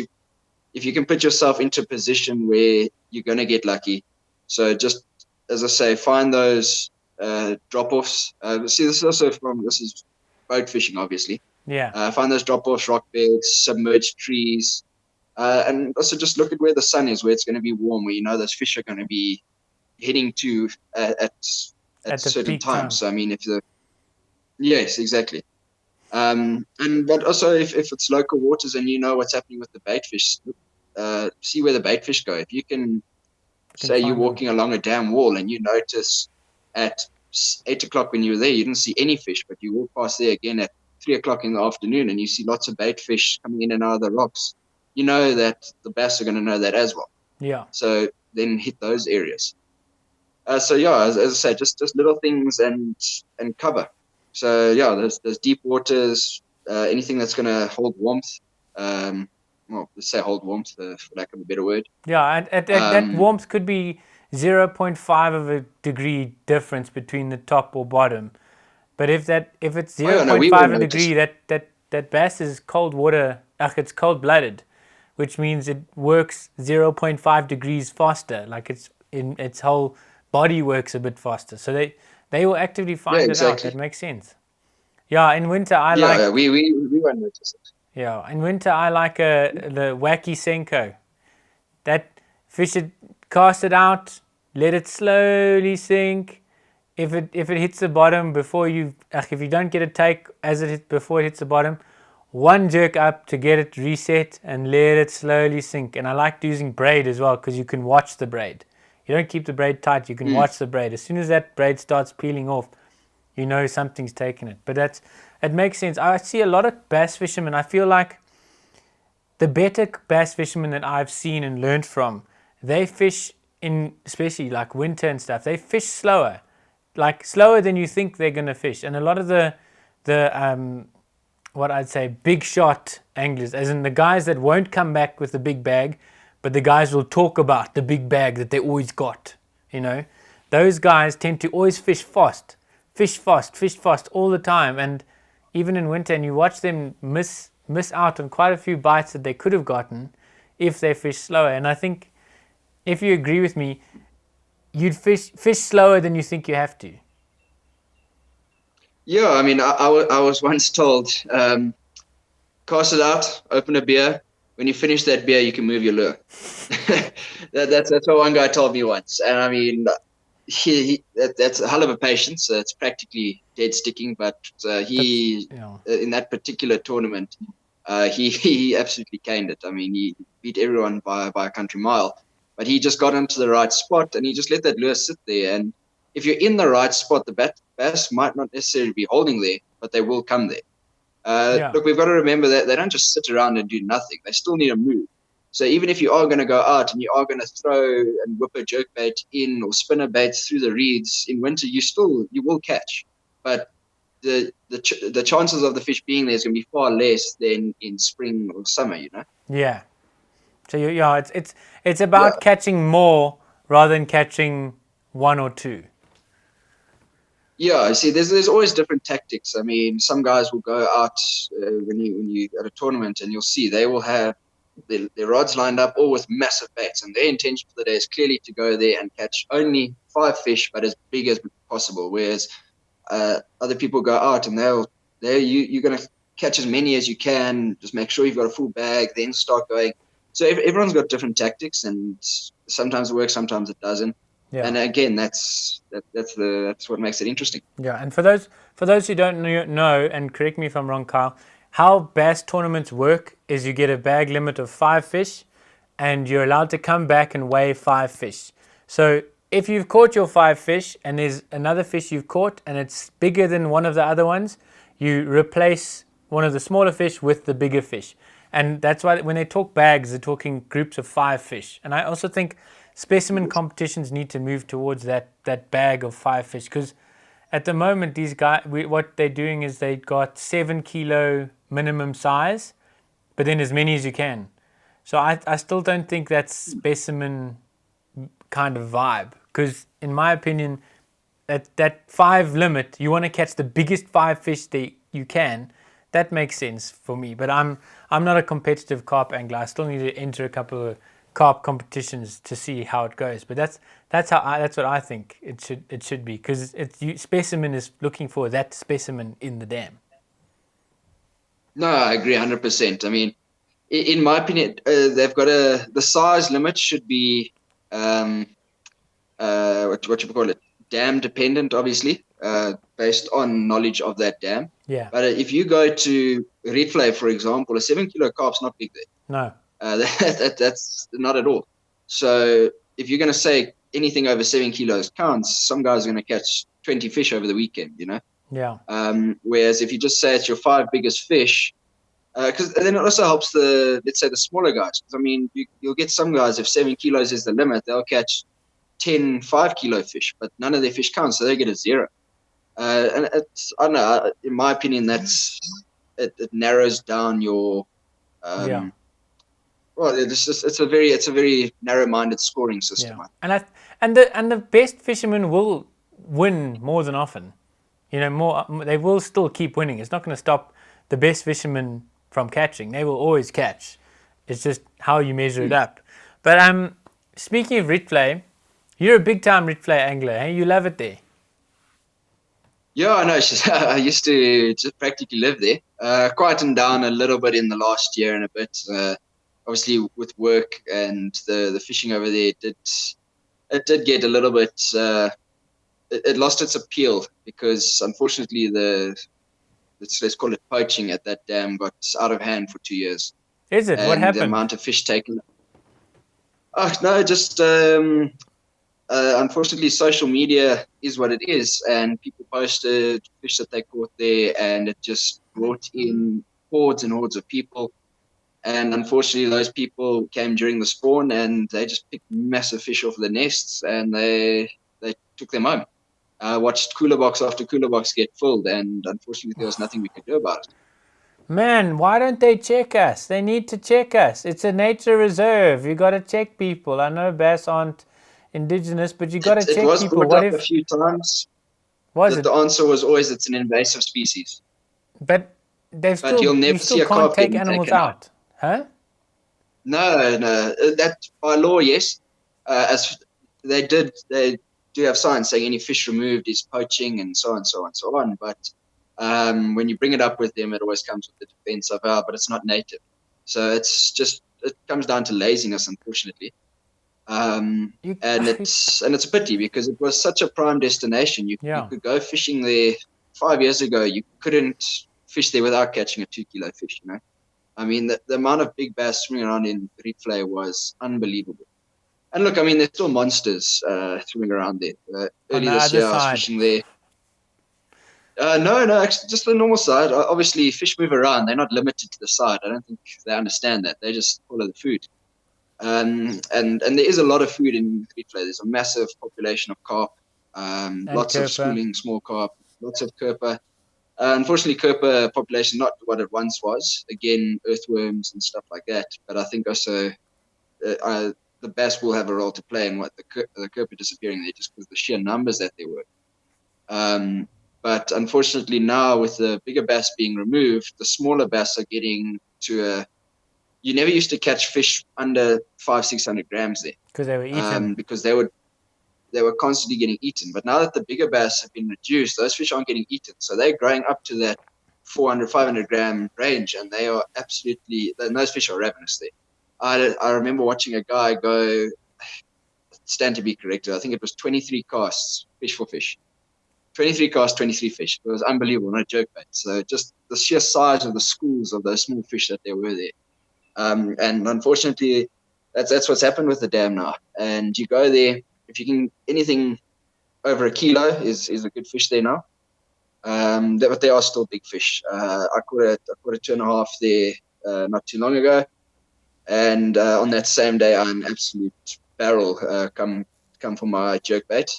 B: if you can put yourself into a position where you're going to get lucky. So just, as I say, find those drop-offs. See, this is boat fishing, obviously.
A: Yeah.
B: Find those drop-offs, rock beds, submerged trees. And also just look at where the sun is, where it's going to be warm, where you know those fish are going to be heading to at certain times. So, I mean, yes, exactly. But also if it's local waters and you know what's happening with the bait fish, see where the bait fish go. If you can say you're walking along a dam wall and you notice at 8 o'clock when you were there, you didn't see any fish, but you walk past there again at 3 o'clock in the afternoon and you see lots of bait fish coming in and out of the rocks, you know that the bass are going to know that as well.
A: Yeah.
B: So then hit those areas. So yeah, as I say, just little things and cover. So yeah, there's deep waters, anything that's going to hold warmth. Well, let's say hold warmth, for lack of a better word.
A: Yeah, and that warmth could be 0.5 of a degree difference between the top or bottom. But if it's 0.5 a degree, that bass is cold water. It's cold-blooded, which means it works 0.5 degrees faster. Like its whole body works a bit faster. So they will actively find it out. That makes sense. Yeah, in winter
B: we won't notice it.
A: Yeah, in winter I like the wacky Senko. That fish should cast it out, let it slowly sink. If it hits the bottom before if you don't get a take before it hits the bottom, one jerk up to get it reset and let it slowly sink. And I like using braid as well because you can watch the braid. You don't keep the braid tight, you can watch the braid. As soon as that braid starts peeling off, you know something's taken it. But it makes sense. I see a lot of bass fishermen. I feel like the better bass fishermen that I've seen and learned from, they fish in, especially like winter and stuff, they fish slower. Like slower than you think they're going to fish. And a lot of the what I'd say big shot anglers, as in the guys that won't come back with the big bag, but the guys will talk about the big bag that they always got, you know. Those guys tend to always fish fast all the time. And even in winter, and you watch them miss out on quite a few bites that they could have gotten if they fish slower. And I think if you agree with me, you'd fish slower than you think you have to.
B: Yeah, I mean, I was once told, cast it out, open a beer. When you finish that beer, you can move your lure. That's what one guy told me once. And I mean, that's a hell of a patience. It's practically dead sticking, but in that particular tournament, he absolutely caned it. I mean, he beat everyone by a country mile. But he just got into the right spot and he just let that lure sit there. And if you're in the right spot, the bass might not necessarily be holding there, but they will come there. Look, we've got to remember that they don't just sit around and do nothing. They still need to move. So even if you are going to go out and you are going to throw and whip a jerkbait in or spinner baits through the reeds in winter, you will catch. But the chances of the fish being there is going to be far less than in spring or summer, you know?
A: Yeah. So it's about catching more rather than catching one or two.
B: Yeah, see, there's always different tactics. I mean, some guys will go out when you at a tournament, and you'll see they will have their rods lined up, all with massive baits, and their intention for the day is clearly to go there and catch only 5 fish, but as big as possible. Whereas other people go out and you're going to catch as many as you can. Just make sure you've got a full bag, then start going. So everyone's got different tactics, and sometimes it works, sometimes it doesn't. Yeah. And again, that's what makes it interesting.
A: Yeah, and for those who don't know, and correct me if I'm wrong, Kyle, how bass tournaments work is you get a bag limit of 5 fish, and you're allowed to come back and weigh 5 fish. So if you've caught your 5 fish and there's another fish you've caught and it's bigger than one of the other ones, you replace one of the smaller fish with the bigger fish. And that's why when they talk bags, they're talking groups of 5 fish. And I also think specimen competitions need to move towards that bag of 5 fish, because at the moment these guys, what they're doing is they got 7 kilo minimum size, but then as many as you can. So I still don't think that's specimen kind of vibe, because in my opinion, that 5 limit, you want to catch the biggest 5 fish that you can. That makes sense for me, but I'm not a competitive carp angler. I still need to enter a couple of carp competitions to see how it goes. But that's what I think it should be, because specimen is looking for that specimen in the dam.
B: No, I agree 100%. I mean, in my opinion, they've got the size limit should be what you call it, dam dependent, obviously, based on knowledge of that dam.
A: Yeah.
B: But if you go to Rietvlei, for example, a 7 kilo carp's not big there.
A: No.
B: That's not at all. So if you're going to say anything over 7 kilos counts, some guys are going to catch 20 fish over the weekend,
A: Yeah.
B: Whereas if you just say it's your 5 biggest fish, because then it also helps let's say the smaller guys. Because I mean, you'll get some guys, if 7 kilos is the limit, they'll catch 10 5-kilo fish, but none of their fish count, so they get a 0. And I don't know, in my opinion, it narrows down your well, it's a very narrow-minded scoring system.
A: Yeah. And the best fishermen will win more than often. They will still keep winning. It's not going to stop the best fishermen from catching. They will always catch. It's just how you measure it up. But speaking of Rietvlei, you're a big-time Rietvlei angler. Hey? You love it there.
B: Yeah, I know. I used to just practically live there. Quietened down a little bit in the last year and a bit. Obviously, with work and the fishing over there, it did get a little bit. It lost its appeal because, unfortunately, let's call it poaching at that dam got out of hand for 2 years.
A: Is it?
B: And
A: what happened?
B: The amount of fish taken. Oh no, just unfortunately, social media is what it is, and people posted fish that they caught there, and it just brought in hordes and hordes of people. And unfortunately, those people came during the spawn, and they just picked massive fish off the nests, and they took them home. I watched cooler box after cooler box get filled, and unfortunately, there was nothing we could do about it.
A: Man, why don't they check us? They need to check us. It's a nature reserve. You got to check people. I know bass aren't indigenous, but you got to check
B: was
A: people.
B: Brought up a few times. The answer was always it's an invasive species.
A: But
B: you'll never see a
A: can't
B: carp
A: take animals out. Huh?
B: No. That by law, yes. As they do have signs saying any fish removed is poaching and so on. But when you bring it up with them, it always comes with the defense of, but it's not native. So it comes down to laziness, unfortunately. And it's a pity because it was such a prime destination. You could go fishing there 5 years ago. You couldn't fish there without catching a 2-kilo fish. I mean, the amount of big bass swimming around in Rietvlei was unbelievable. And look, I mean, there's still monsters swimming around there. Early this year, I was fishing there. No, actually, just the normal side. Obviously, fish move around. They're not limited to the side. I don't think they understand that. They just follow the food. And there is a lot of food in Rietvlei. There's a massive population of carp, lots of schooling small carp, lots of kerper. Unfortunately, kerper population not what it once was. Again, earthworms and stuff like that. But I think also the bass will have a role to play in what the kerper disappearing there, just because of the sheer numbers that there were. But unfortunately, now with the bigger bass being removed, the smaller bass are getting to you never used to catch fish under 500-600 grams there
A: because they were eaten.
B: Because they were constantly getting eaten. But now that the bigger bass have been reduced, those fish aren't getting eaten. So they're growing up to that 400, 500 gram range, and they are those fish are ravenous there. I remember watching a guy go, stand to be corrected, I think it was 23 casts, fish for fish. 23 casts, 23 fish. It was unbelievable, no joke, mate. So just the sheer size of the schools of those small fish that there were there. And unfortunately, that's what's happened with the dam now. And you go there, if you can, anything over 1 kilo is a good fish there now. But they are still big fish. I caught a 2.5 there not too long ago. And on that same day, an absolute barrel come for my jerkbait.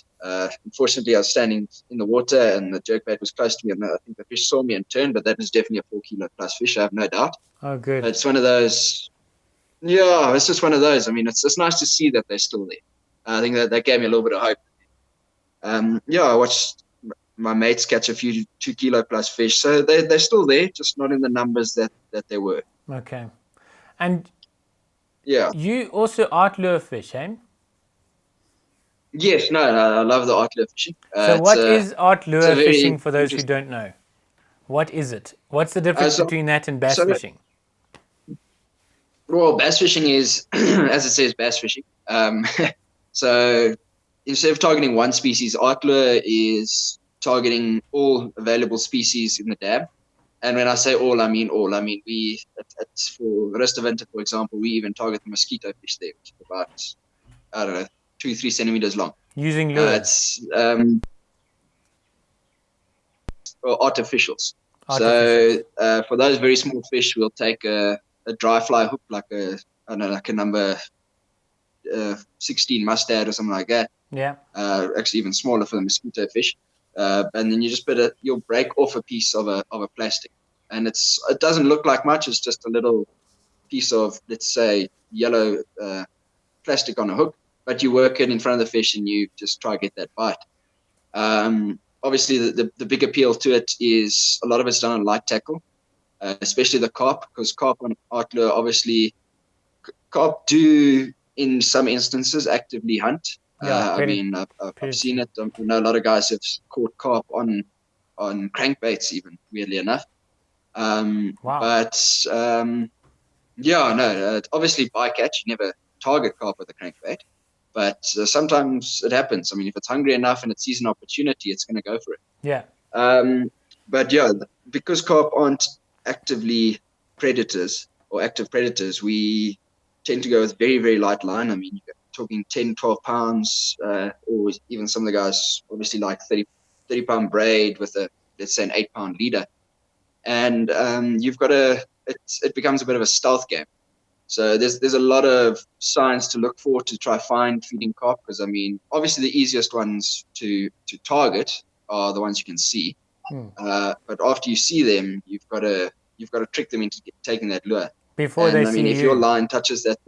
B: Unfortunately, I was standing in the water and the jerkbait was close to me, and I think the fish saw me and turned, but that was definitely a 4 kilo plus fish, I have no doubt.
A: Oh, good.
B: But it's one of those. Yeah, it's just one of those. I mean, it's nice to see that they're still there. I think that gave me a little bit of hope. I watched my mates catch a few 2 kilo plus fish, so they're still there, just not in the numbers that they were.
A: Okay. And
B: yeah,
A: you also Artlure fish, eh?
B: Yes, no, I love the Artlure fishing.
A: So what is Artlure fishing for those who don't know? What is it? What's the difference between that and bass fishing?
B: Well, bass fishing is, as it says, bass fishing. So instead of targeting one species, Artlure is targeting all available species in the dam. And when I say all, I mean all. I mean, it's for the rest of winter, for example, we even target the mosquito fish there, which is about, 2-3 centimeters long.
A: Using lures?
B: or artificials. So for those very small fish, we'll take a dry fly hook, like a number 16 mustad or something like that.
A: Yeah.
B: Actually, even smaller for the mosquito fish. And then you just you'll break off a piece of a plastic, and it doesn't look like much. It's just a little piece of, let's say, yellow plastic on a hook, but you work it in front of the fish and you just try to get that bite. Obviously, the big appeal to it is a lot of it's done on light tackle, especially the carp, because carp on Artlure, obviously, carp do in some instances actively hunt. I mean, I've seen it. I know a lot of guys have caught carp on crankbaits, even, weirdly enough.
A: Wow.
B: But obviously bycatch, you never target carp with a crankbait, but sometimes it happens. I mean, if it's hungry enough and it sees an opportunity, it's going to go for it.
A: Yeah.
B: But yeah, because carp aren't actively predators or active predators, we tend to go with very, very light line. I mean, you're talking 10, 12 pounds, or even some of the guys obviously like 30-pound braid with let's say an 8-pound leader. And you've got it becomes a bit of a stealth game. So there's a lot of signs to look for to try find feeding carp, because I mean, obviously the easiest ones to target are the ones you can see. But after you see them, you've got to trick them into taking that lure.
A: Before they see you.
B: If your line touches that,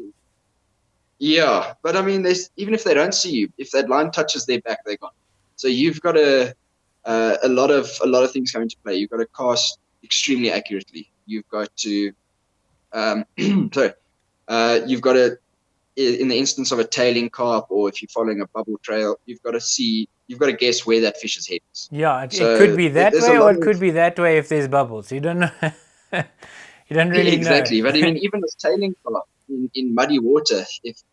B: yeah. But I mean, even if they don't see you, if that line touches their back, they're gone. So you've got a lot of things come into play. You've got to cast extremely accurately. You've got to you've got to, in the instance of a tailing carp, or if you're following a bubble trail, you've got to guess where that fish's head is.
A: Yeah, it could be that way, or it could be that way if there's bubbles. You don't know. You don't really know.
B: Exactly. But I mean, even this tailing carp in muddy water, if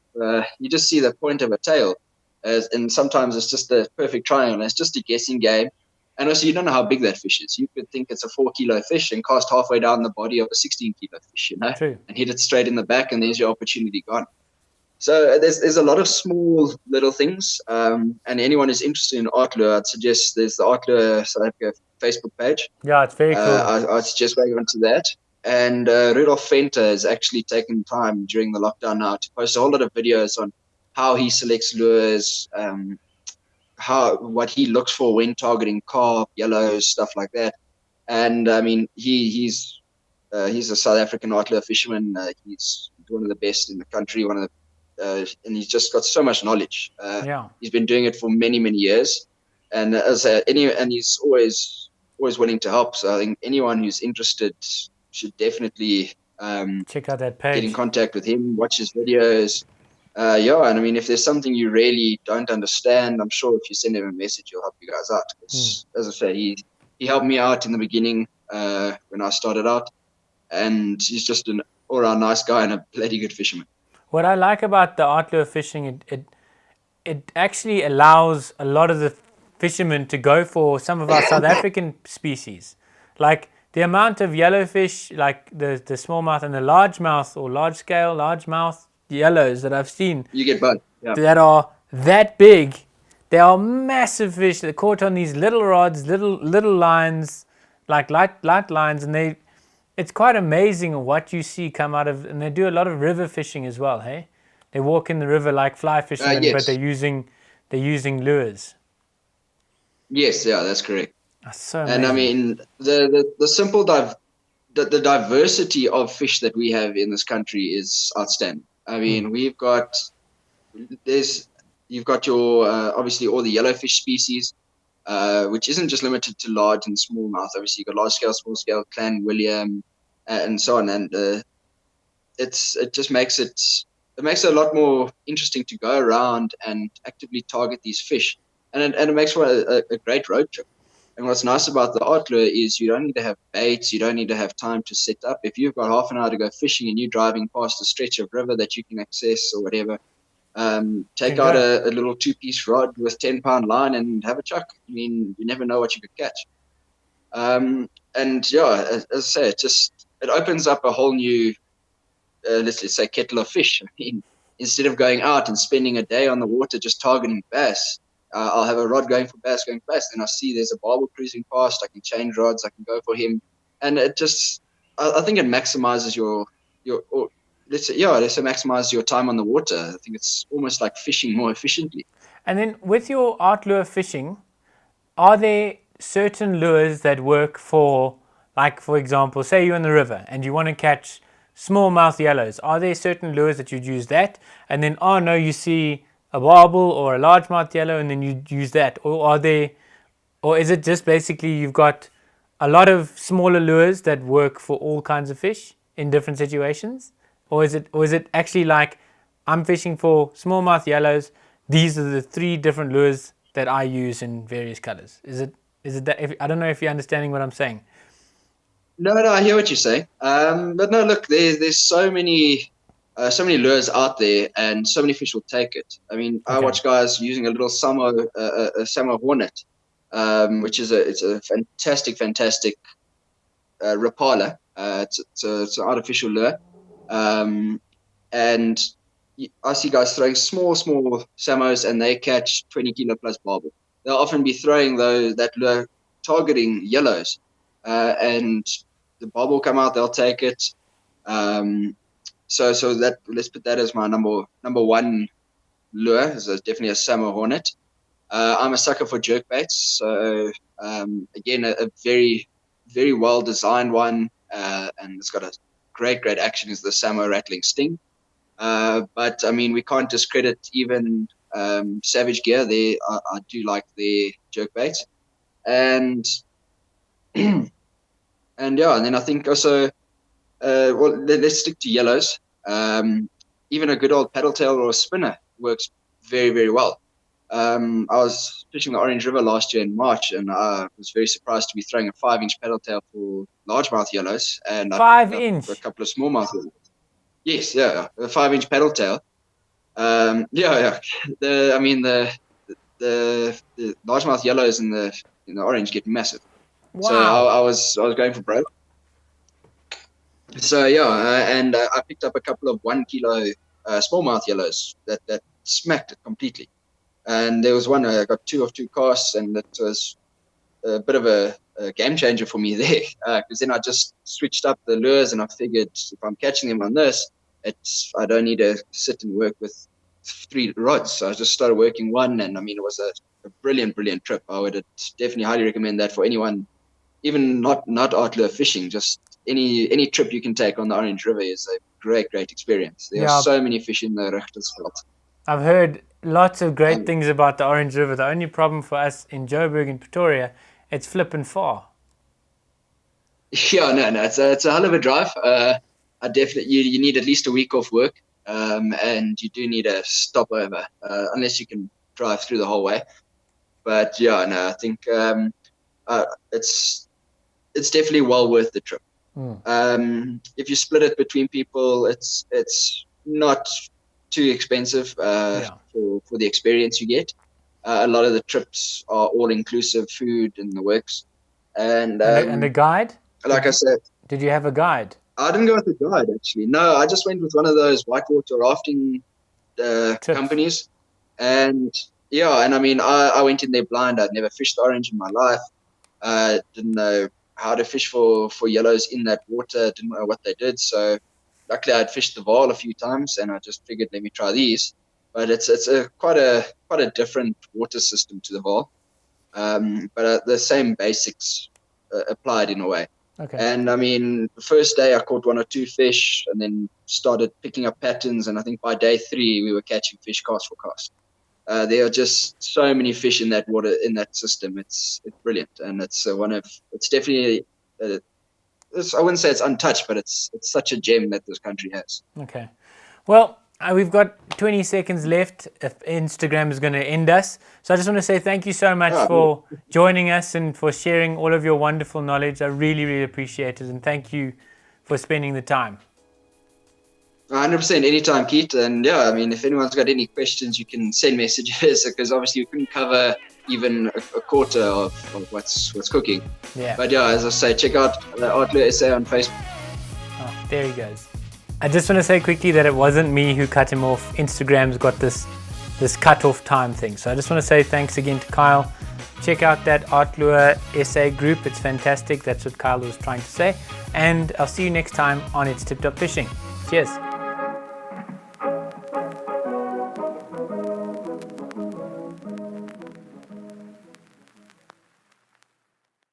B: you just see the point of a tail, and sometimes it's just a perfect triangle, and it's just a guessing game. And also, you don't know how big that fish is. You could think it's a 4-kilo fish and cast halfway down the body of a 16-kilo fish,
A: True.
B: And hit it straight in the back, and there's your opportunity gone. So there's a lot of small little things. And anyone who's interested in Artlure, I'd suggest there's the Artlure South Africa Facebook page.
A: Yeah, it's very cool.
B: I'd suggest going onto that. And Rudolf Venter has actually taken time during the lockdown now to post a whole lot of videos on how he selects lures, what he looks for when targeting carp, yellows, stuff like that. And I mean, he's a South African Artlure fisherman. He's one of the best in the country. And he's just got so much knowledge. He's been doing it for many, many years, and and he's always willing to help. So I think anyone who's interested should definitely
A: check out that page,
B: get in contact with him, watch his videos. And I mean, if there's something you really don't understand, I'm sure if you send him a message, he'll help you guys out. As I say, he helped me out in the beginning when I started out, and he's just an all-around nice guy and a bloody good fisherman.
A: What I like about the Artlure fishing, it actually allows a lot of the fishermen to go for some of our South African species, like the amount of yellowfish, like the smallmouth and the largemouth or largemouth yellows that I've seen.
B: You get both. Yeah.
A: That are that big. They are massive fish. They're caught on these little rods, little lines, like light lines, and it's quite amazing what you see come out of. And they do a lot of river fishing as well. Hey, they walk in the river like fly fishermen,
B: yes.
A: But they're using lures.
B: Yes, yeah, that's correct.
A: That's so amazing.
B: And I mean, the simple the diversity of fish that we have in this country is outstanding. I mean, you've got your obviously all the yellowfish species, which isn't just limited to large and smallmouth. Obviously, you've got large scale, small scale, Clan William, and so on. And it just makes it a lot more interesting to go around and actively target these fish, and it makes for a great road trip. And what's nice about the Artlure is you don't need to have baits, you don't need to have time to set up. If you've got half an hour to go fishing and you're driving past a stretch of river that you can access or whatever, take out a little 2-piece rod with 10-pound line and have a chuck. I mean, you never know what you could catch. And yeah, as I say, it opens up a whole new, let's say, kettle of fish. I mean, instead of going out and spending a day on the water just targeting bass, I'll have a rod going for bass, then I see there's a barbel cruising past, I can change rods, I can go for him. And it just, I think it maximizes let's say maximize your time on the water. I think it's almost like fishing more efficiently.
A: And then with your Artlure fishing, are there certain lures that work for, like for example, say you're in the river and you want to catch smallmouth yellows? Are there certain lures that you'd use that? And then, oh no, you see a barbel or a largemouth yellow and then you use that? Or is it just basically you've got a lot of smaller lures that work for all kinds of fish in different situations? Or is it actually like, I'm fishing for smallmouth yellows, these are the 3 different lures that I use in various colors? Is it that? I don't know if you're understanding what I'm saying.
B: No, I hear what you're saying. But no, look, there's so many lures out there, and so many fish will take it. I mean, okay. I watch guys using a little Samo Hornet, which is it's a fantastic Rapala. It's an artificial lure, and I see guys throwing small Samos, and they catch 20 kilo plus barbel. They'll often be throwing that lure targeting yellows, and the barbel will come out. They'll take it. So that, let's put that as my number 1 lure. Is definitely a Samo Hornet. I'm a sucker for jerk baits. So again, a very, very well designed one, and it's got a great action. Is the Samo Rattling Sting. But I mean, we can't discredit even Savage Gear. I do like their jerk baits, and and then I think also, let's stick to yellows. Even a good old paddle tail or a spinner works very, very well. I was fishing the Orange River last year in March, and I was very surprised to be throwing a 5-inch paddle tail for largemouth yellows, and
A: 5-inch,
B: a couple of smallmouth yellows. Yes, yeah, a 5-inch paddle tail. The largemouth yellows in the orange get massive.
A: Wow.
B: So I was going for broke. So and I picked up a couple of 1 kilo smallmouth yellows that smacked it completely. And there was one I got 2 of 2 casts, and it was a bit of a game changer for me there, because then I just switched up the lures, and I figured if I'm catching them on this, I don't need to sit and work with 3 rods. So I just started working one, and I mean, it was a brilliant trip. I would definitely highly recommend that for anyone, even not Artlure fishing. Just any trip you can take on the Orange River is a great experience. There are so many fish in the Richtersveld.
A: I've heard lots of great things about the Orange River. The only problem for us in Joburg and Pretoria, it's flipping far.
B: Yeah, no, it's a hell of a drive. I definitely you need at least a week off work, and you do need a stopover, unless you can drive through the whole way. But yeah, no, I think it's definitely well worth the trip. If you split it between people, it's not too expensive for the experience you get. A lot of the trips are all inclusive, food and the works. And
A: a guide?
B: Like I said,
A: did you have a guide?
B: I didn't go with a guide, actually. No, I just went with one of those whitewater rafting companies. And I mean, I went in there blind. I'd never fished orange in my life. Didn't know how to fish for yellows in that water. Didn't know what they did. So luckily I'd fished the Vaal a few times, and I just figured, let me try these. But it's quite a different water system to the Vaal. But the same basics applied in a way.
A: Okay.
B: And I mean, the first day I caught 1 or 2 fish, and then started picking up patterns. And I think by day 3 we were catching fish cast for cast. There are just so many fish in that water, in that system. It's brilliant, and it's definitely. I wouldn't say it's untouched, but it's such a gem that this country has.
A: Okay, well, we've got 20 seconds left. If Instagram is going to end us, so I just want to say thank you so much for joining us and for sharing all of your wonderful knowledge. I really appreciate it, and thank you for spending the time.
B: 100%, anytime, Keith. And I mean, if anyone's got any questions, you can send messages, because obviously we couldn't cover even a quarter of what's cooking. Yeah. But as I say, check out Artlure SA on Facebook.
A: Oh, there he goes. I just want to say quickly that it wasn't me who cut him off. Instagram's got this this cut-off time thing. So I just want to say thanks again to Kyle. Check out that Artlure SA group. It's fantastic. That's what Kyle was trying to say. And I'll see you next time on It's Tip Top Fishing. Cheers.